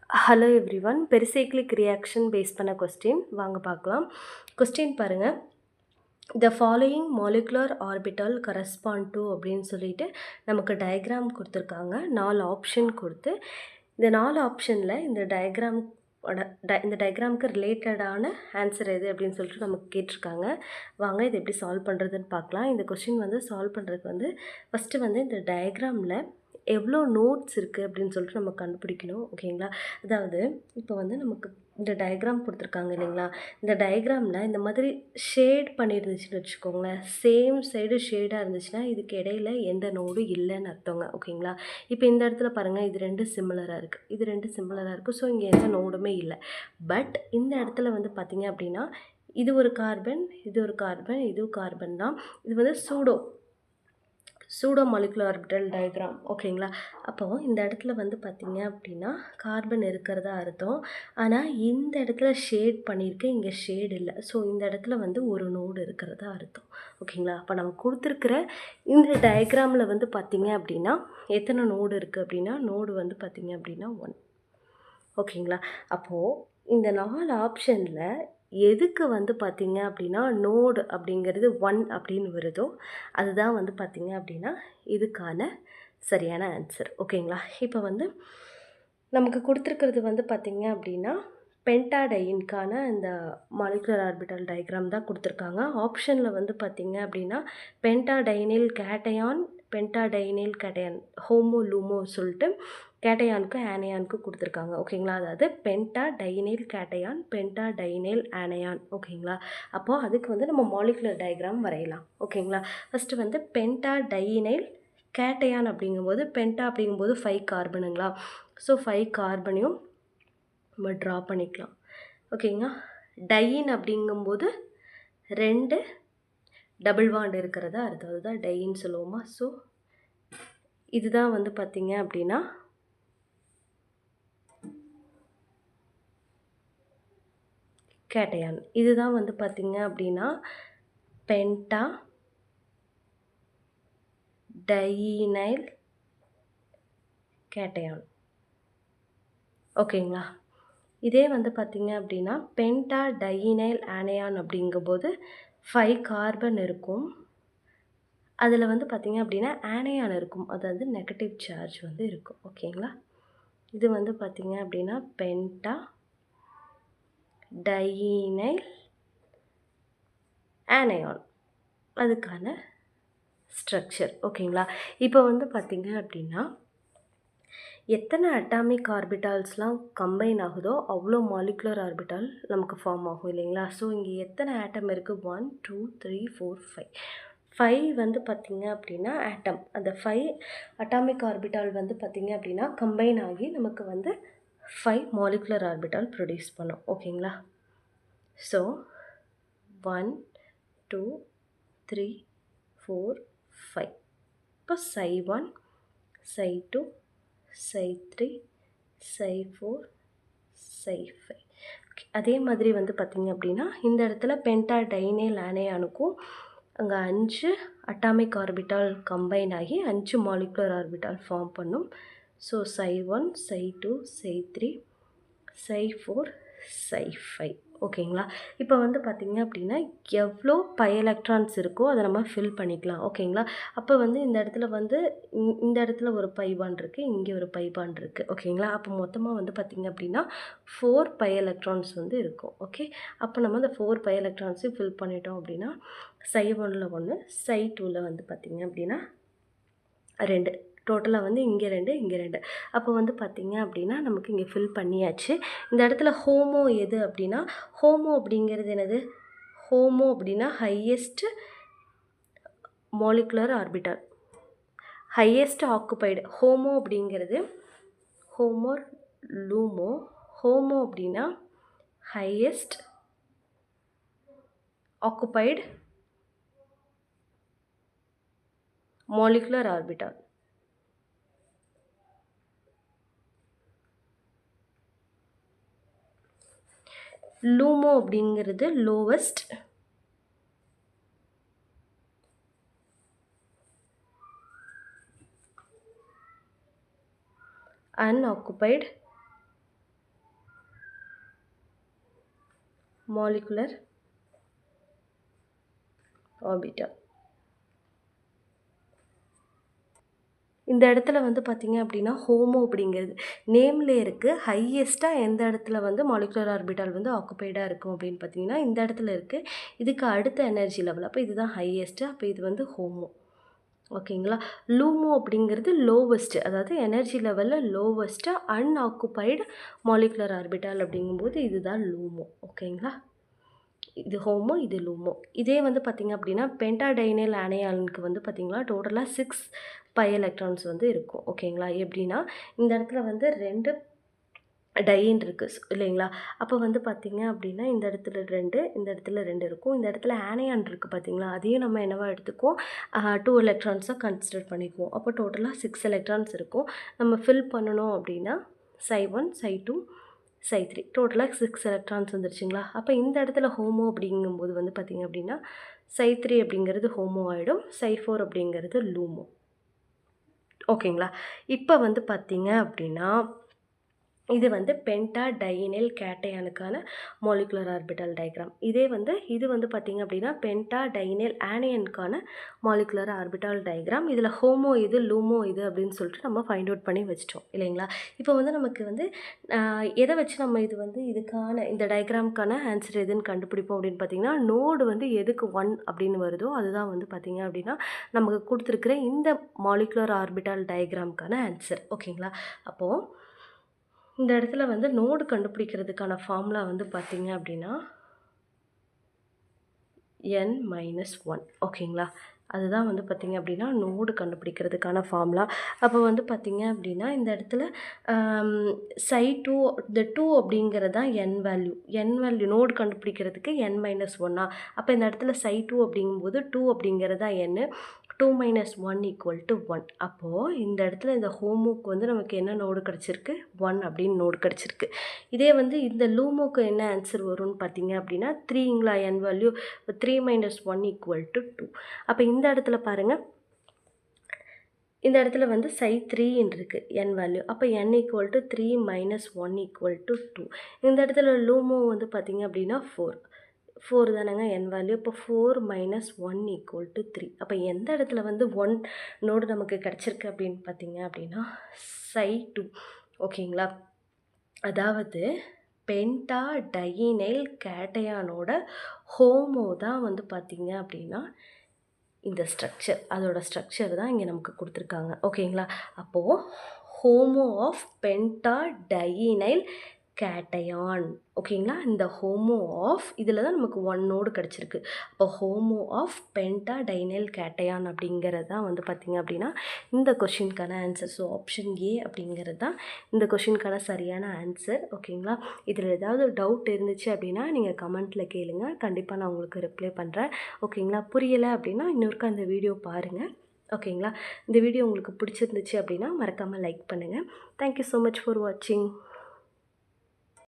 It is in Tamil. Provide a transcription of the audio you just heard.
Hello everyone. Pericyclic reaction base பண்ண கொஸ்டின் வாங்க பார்க்கலாம். கொஸ்டின் பாருங்கள். The following molecular orbital correspond to அப்படின்னு சொல்லிட்டு நமக்கு டயக்ராம் கொடுத்துருக்காங்க. 4 ஆப்ஷன் கொடுத்து இந்த 4 ஆப்ஷனில் இந்த டயக்ராமுக்கு ரிலேட்டடான ஆன்சர் எது அப்படின்னு சொல்லிட்டு நமக்கு கேட்டிருக்காங்க. வாங்க இதை எப்படி சால்வ் பண்ணுறதுன்னு பார்க்கலாம். இந்த கொஸ்டின் சால்வ் பண்ணுறதுக்கு ஃபஸ்ட்டு இந்த டயக்ராமில் எவ்வளோ நோட்ஸ் இருக்குது அப்படின்னு சொல்லிட்டு நம்ம கண்டுபிடிக்கணும். ஓகேங்களா? அதாவது இப்போ நமக்கு இந்த டயக்ராம் கொடுத்துருக்காங்க இல்லைங்களா? இந்த டயக்ராமில் இந்த மாதிரி ஷேட் பண்ணியிருந்துச்சுன்னு வச்சுக்கோங்களேன். சேம் சைடு ஷேடாக இருந்துச்சுன்னா இதுக்கு இடையில எந்த நோடும் இல்லைன்னு அர்த்தங்க. ஓகேங்களா? இப்போ இந்த இடத்துல பாருங்கள், இது 2 சிமிலராக இருக்குது. ஸோ இங்கே எந்த நோடுமே இல்லை. பட் இந்த இடத்துல பார்த்திங்க அப்படின்னா இது ஒரு கார்பன், இதுவும் கார்பன் தான். இது சூடோ மாலிகுலர் ஆர்பிட்டல் டயக்ராம். ஓகேங்களா? அப்போது இந்த இடத்துல பார்த்திங்க அப்படின்னா கார்பன் இருக்கிறதா அர்த்தம். ஆனால் இந்த இடத்துல ஷேட் பண்ணியிருக்கேன், இங்கே ஷேட் இல்லை. ஸோ இந்த இடத்துல ஒரு நோடு இருக்கிறதா அர்த்தம். ஓகேங்களா? அப்போ நம்ம கொடுத்துருக்குற இந்த டயக்ராமில் பார்த்திங்க அப்படின்னா எத்தனை நோடு இருக்குது அப்படின்னா நோடு பார்த்திங்க அப்படின்னா 1. ஓகேங்களா? அப்போது இந்த 4 ஆப்ஷனில் எதுக்கு பார்த்திங்க அப்படின்னா நோடு அப்படிங்கிறது 1 அப்படின்னு வருதோ அதுதான் பார்த்திங்க அப்படின்னா இதுக்கான சரியான ஆன்சர். ஓகேங்களா? இப்போ நமக்கு கொடுத்துருக்கிறது பார்த்திங்க அப்படின்னா பென்டாடைனுக்கான இந்த மாலிகுலர் ஆர்பிட்டல் டயக்ராம் தான் கொடுத்துருக்காங்க. ஆப்ஷனில் பார்த்திங்க அப்படின்னா பென்டாடைனில் கேட்டையான் ஹோமோ லூமோ சொல்லிட்டு கேட்டையானுக்கு ஆனையானுக்கு கொடுத்துருக்காங்க. ஓகேங்களா? அதாவது பென்டாடைனைல் கேட்டையான், பென்டாடைனைல் ஆனையான். ஓகேங்களா? அப்போது அதுக்கு நம்ம மாலிகுலர் டயக்ராம் வரையலாம். ஓகேங்களா? ஃபஸ்ட்டு பென்டாடைனைல் கேட்டையான் அப்படிங்கும்போது பென்டா அப்படிங்கும்போது 5 கார்பனுங்களா? ஸோ 5 கார்பனையும் நம்ம ட்ரா பண்ணிக்கலாம். ஓகேங்களா? டையின் அப்படிங்கும்போது 2 டபுள் பாண்ட் இருக்கிறதா அர்த்தம். அதுதான் டைன்னு சொல்லுவோமா? ஸோ இதுதான் பார்த்திங்க அப்படின்னா கேட்டையான். இதுதான் பார்த்திங்க அப்படின்னா பென்டா டைனைல் கேட்டையான். ஓகேங்களா? இதே பார்த்திங்க அப்படின்னா பென்டா டைனைல் ஆனையான் அப்படிங்கும்போது 5 கார்பன் இருக்கும். அதில் பார்த்திங்க அப்படின்னா ஆனையான் இருக்கும். அதாவது நெகட்டிவ் சார்ஜ் இருக்கும். ஓகேங்களா? இது பார்த்திங்க அப்படின்னா பென்டா டைனைல் ஆனையான் அதுக்கான ஸ்ட்ரக்சர். ஓகேங்களா? இப்போ பார்த்திங்க அப்படின்னா எத்தனை அட்டாமிக் ஆர்பிட்டால்ஸ்லாம் கம்பைன் ஆகுதோ அவ்வளோ மாலிகுலர் ஆர்பிட்டால் நமக்கு ஃபார்ம் ஆகும் இல்லைங்களா? ஸோ இங்கே எத்தனை ஆட்டம் இருக்குது? 1 2 3 4 5 பார்த்திங்க அப்படின்னா ஆட்டம். அந்த 5 அட்டாமிக் ஆர்பிட்டால் பார்த்திங்க அப்படின்னா கம்பைன் ஆகி நமக்கு 5 மாலிகுலர் ஆர்பிட்டால் ப்ரொடியூஸ் பண்ணும். ஓகேங்களா? ஸோ 1 2 3 4 5. இப்போ Ψ1 Ψ2 Ψ3 Ψ4 Ψ5. ஓகே. அதே மாதிரி பார்த்திங்க அப்படின்னா இந்த இடத்துல பென்டாடைனைல் ஆனையானுக்கும் அங்கே 5 அட்டாமிக் ஆர்பிட்டால் கம்பைன் ஆகி 5 மாலிகுலர் ஆர்பிட்டால் ஃபார்ம் பண்ணும். ஸோ Ψ1 Ψ2 Ψ3 Ψ4 Ψ5. ஓகேங்களா? இப்போ பார்த்திங்க அப்படின்னா எவ்வளோ பை எலக்ட்ரான்ஸ் இருக்கோ அதை நம்ம ஃபில் பண்ணிக்கலாம். ஓகேங்களா? அப்போ இந்த இடத்துல இந்த இடத்துல ஒரு பை பாண்ட் இருக்குது, இங்கே ஒரு பை பாண்ட் இருக்குது. ஓகேங்களா? அப்போ மொத்தமாக பார்த்திங்க அப்படின்னா 4 பை எலக்ட்ரான்ஸ் இருக்கும். ஓகே. அப்போ நம்ம அந்த 4 பை எலக்ட்ரான்ஸையும் ஃபில் பண்ணிட்டோம் அப்படின்னா Ψ1ல் 1 Ψ2ல் பார்த்திங்க அப்படின்னா 2 டோட்டலாக இங்கே 2 இங்கே 2. அப்போ பார்த்திங்க அப்படின்னா நமக்கு இங்கே ஃபில் பண்ணியாச்சு. இந்த இடத்துல ஹோமோ எது அப்படின்னா ஹோமோ அப்படிங்கிறது என்னது? ஹோமோ அப்படின்னா highest molecular orbital, highest occupied. Homo அப்படிங்கிறது ஹோமோ லூமோ. ஹோமோ அப்படின்னா ஹையஸ்ட் ஆக்குபைடு மாலிகுலர் ஆர்பிட்டால். லூமோ அப்படிங்கிறது லோவஸ்ட் unoccupied மாலிகுலர் ஆர்பிட்டால். இந்த இடத்துல வந்து பார்த்திங்க அப்படின்னா ஹோமோ அப்படிங்கிறது நேம்லேயே இருக்குது. ஹையஸ்ட்டாக எந்த இடத்துல வந்து மாலிகுலர் ஆர்பிட்டால் வந்து ஆக்குபைடாக இருக்கும் அப்படின்னு பார்த்தீங்கன்னா இந்த இடத்துல இருக்குது. இதுக்கு அடுத்த எனர்ஜி லெவல், அப்போ இதுதான் ஹையஸ்ட்டு, அப்போ இது வந்து ஹோமோ. ஓகேங்களா. லூமோ அப்படிங்கிறது லோவஸ்ட்டு, அதாவது எனர்ஜி லெவலில் லோவஸ்ட்டு அன்ஆக்குபைடு மாலிகுலர் ஆர்பிட்டால் அப்படிங்கும்போது இதுதான் லூமோ. ஓகேங்களா. இது ஹோமோ, இது லூமோ. இதே வந்து பார்த்திங்க அப்படின்னா பென்டாடைனைல் ஆனையானுக்கு வந்து பார்த்திங்கன்னா டோட்டலாக 6 பை எலக்ட்ரான்ஸ் வந்து இருக்கும். ஓகேங்களா. எப்படின்னா இந்த இடத்துல வந்து 2 டைன் இருக்குது இல்லைங்களா. அப்போ வந்து பார்த்திங்க அப்படின்னா இந்த இடத்துல 2, இந்த இடத்துல 2 இருக்கும். இந்த இடத்துல ஆனையான் இருக்குது பார்த்திங்களா, அதையும் நம்ம என்னவா எடுத்துக்குவோம், 2 எலக்ட்ரான்ஸாக கன்சிடர் பண்ணிக்குவோம். அப்போ டோட்டலாக 6 எலக்ட்ரான்ஸ் இருக்கும். நம்ம ஃபில் பண்ணணும் அப்படின்னா Psi1, Psi2, Psi3 டோட்டலாக 6 எலக்ட்ரான்ஸ் வந்துருச்சுங்களா. அப்போ இந்த இடத்துல ஹோமோ அப்படிங்கும்போது வந்து பார்த்திங்க அப்படின்னா Psi3 அப்படிங்கிறது ஹோமோ ஆகிடும், Psi4 அப்படிங்கிறது லூமோ. ஓகேங்களா. இப்போ வந்து பார்த்திங்க அப்படின்னா இது வந்து பென்டாடைனைல் கேட்டையானுக்கான மாலிகுலர் ஆர்பிட்டால் டயக்ராம். இது வந்து பார்த்திங்க அப்படின்னா பென்டாடைனைல் ஆனையனுக்கான மாலிகுலர் ஆர்பிட்டால் டயக்ராம். இதில் ஹோமோ இது லூமோ இது அப்படின்னு சொல்லிட்டு நம்ம ஃபைண்ட் அவுட் பண்ணி வச்சிட்டோம் இல்லைங்களா. இப்போ வந்து நமக்கு வந்து எதை வச்சு நம்ம இதுக்கான இந்த டயக்ராமுக்கான ஆன்சர் எதுன்னு கண்டுபிடிப்போம் அப்படின்னு பார்த்திங்கன்னா நோடு வந்து எதுக்கு 1 அப்படின்னு வருதோ அதுதான் வந்து பார்த்திங்க அப்படின்னா நமக்கு கொடுத்துருக்குற இந்த மாலிகுலர் ஆர்பிட்டால் டயக்ராமுக்கான ஆன்சர். ஓகேங்களா. அப்போது இந்த இடத்துல வந்து நோடு கண்டுபிடிக்கிறதுக்கான ஃபார்முலா வந்து பார்த்திங்க அப்படின்னா n-1. ஓகேங்களா. அதுதான் வந்து பார்த்திங்க அப்படின்னா நோடு கண்டுபிடிக்கிறதுக்கான ஃபார்முலா. அப்போ வந்து பார்த்திங்க அப்படின்னா இந்த இடத்துல Psi2 இந்த 2 அப்படிங்கிறது தான் n வேல்யூ நோடு கண்டுபிடிக்கிறதுக்கு n-1. அப்போ இந்த இடத்துல Psi2 அப்படிங்கும்போது 2 அப்படிங்கிறது தான் n, 2 - 1 = 1. அப்போது இந்த இடத்துல இந்த ஹோமோக்கு வந்து நமக்கு என்ன நோடு கிடச்சிருக்கு, 1 அப்படின்னு நோடு கிடச்சிருக்கு. இதே வந்து இந்த லூமோக்கு என்ன ஆன்சர் வரும்னு பார்த்தீங்க அப்படின்னா 3ங்களா, n வேல்யூ 3 - 1 = 2. அப்போ இந்த இடத்துல பாருங்கள், இந்த இடத்துல வந்து Psi3 இருக்குது n வேல்யூ. அப்போ n = 3 - 1 = 2. இந்த இடத்துல லூமோ வந்து பார்த்திங்க அப்படின்னா 4 தானேங்க n வேல்யூ. இப்போ 4 - 1 = 3. அப்போ எந்த இடத்துல வந்து 1 நோடு நமக்கு கிடச்சிருக்கு அப்படின்னு பார்த்தீங்க அப்படின்னா Psi2. ஓகேங்களா. அதாவது பென்டாடைனைல் கேட்டையானோட ஹோமோ தான் வந்து பார்த்திங்க அப்படின்னா இந்த ஸ்ட்ரக்சர், அதோட ஸ்ட்ரக்சர் தான் இங்கே நமக்கு கொடுத்துருக்காங்க. ஓகேங்களா. அப்போது ஹோமோ ஆஃப் பென்டாடைனைல் கேட்டையான். ஓகேங்களா. இந்த ஹோமோ ஆஃப் இதில் தான் நமக்கு 1 நோடு கிடச்சிருக்கு. அப்போ ஹோமோ ஆஃப் பென்டாடைனைல் கேட்டையான் அப்படிங்கிறது தான் வந்து பார்த்திங்க அப்படின்னா இந்த கொஷினுக்கான ஆன்சர். ஸோ ஆப்ஷன் ஏ அப்படிங்கிறது தான் இந்த கொஷினுக்கான சரியான ஆன்சர். ஓகேங்களா. இதில் ஏதாவது டவுட் இருந்துச்சு அப்படின்னா நீங்கள் கமெண்ட்டில் கேளுங்க, கண்டிப்பாக நான் உங்களுக்கு ரிப்ளை பண்ணுறேன். ஓகேங்களா. புரியலை அப்படின்னா இன்னொருக்கா இந்த வீடியோ பாருங்கள். ஓகேங்களா. இந்த வீடியோ உங்களுக்கு பிடிச்சிருந்துச்சு அப்படின்னா மறக்காமல் லைக் பண்ணுங்கள். தேங்க்யூ ஸோ மச் ஃபார் வாட்சிங்.